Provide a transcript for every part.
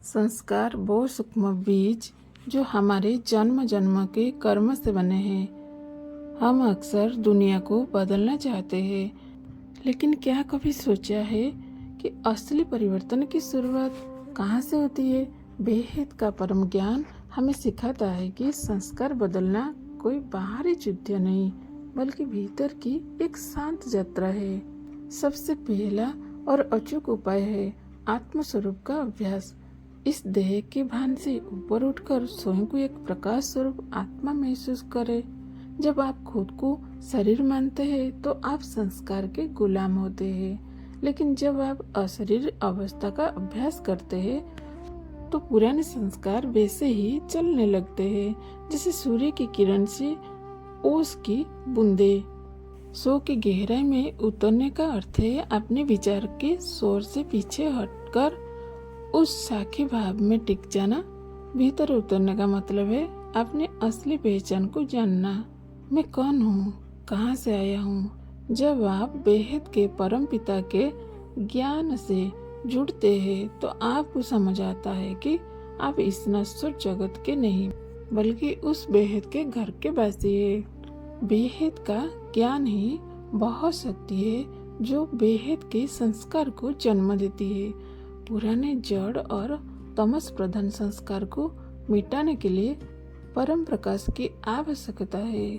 संस्कार वो सूक्ष्म बीज जो हमारे जन्म जन्म के कर्म से बने हैं। हम अक्सर दुनिया को बदलना चाहते हैं, लेकिन क्या कभी सोचा है कि असली परिवर्तन की शुरुआत कहाँ से होती है? बेहद का परम ज्ञान हमें सिखाता है कि संस्कार बदलना कोई बाहरी युद्ध नहीं, बल्कि भीतर की एक शांत यात्रा है। सबसे पहला और अचूक उपाय है आत्मस्वरूप का अभ्यास। इस देह के भान से ऊपर उठकर स्वयं को एक प्रकाश स्वरूप आत्मा महसूस करें। जब आप खुद को शरीर मानते हैं तो आप संस्कार के गुलाम होते हैं, लेकिन जब आप अशरीर अवस्था का अभ्यास करते हैं तो पुराने संस्कार वैसे ही चलने लगते हैं, जैसे सूर्य की किरण से ओस की बूंदे। सो की गहराई में उतरने का अर्थ है अपने विचार के शोर से पीछे हटकर उस साखी भाव में टिक जाना। भीतर उतरने का मतलब है अपने असली पहचान को जानना। मैं कौन हूँ, कहाँ से आया हूँ। जब आप बेहद के परम पिता के ज्ञान से जुड़ते हैं तो आपको समझ आता है कि आप इस नश्वर जगत के नहीं, बल्कि उस बेहद के घर के वासी है। बेहद का ज्ञान ही बहुत शक्ति है जो बेहद के संस्कार को जन्म देती है। पुराने जड़ और तमस प्रधान संस्कार को मिटाने के लिए परम प्रकाश की आवश्यकता है।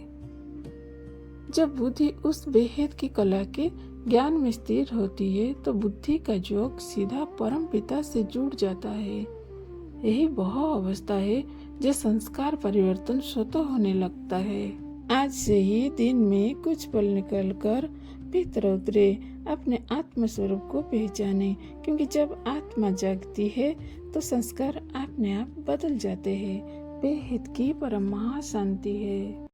जब बुद्धि उस बेहद की कला के ज्ञान में स्थिर होती है तो बुद्धि का जोग सीधा परम पिता से जुड़ जाता है। यही वह अवस्था है जो संस्कार परिवर्तन स्वतः होने लगता है। आज से ही दिन में कुछ पल निकलकर भीतर उतरे, अपने आत्म स्वरूप को पहचाने, क्योंकि जब आत्मा जागती है तो संस्कार अपने आप बदल जाते हैं। बेहद की परम महाशांति है।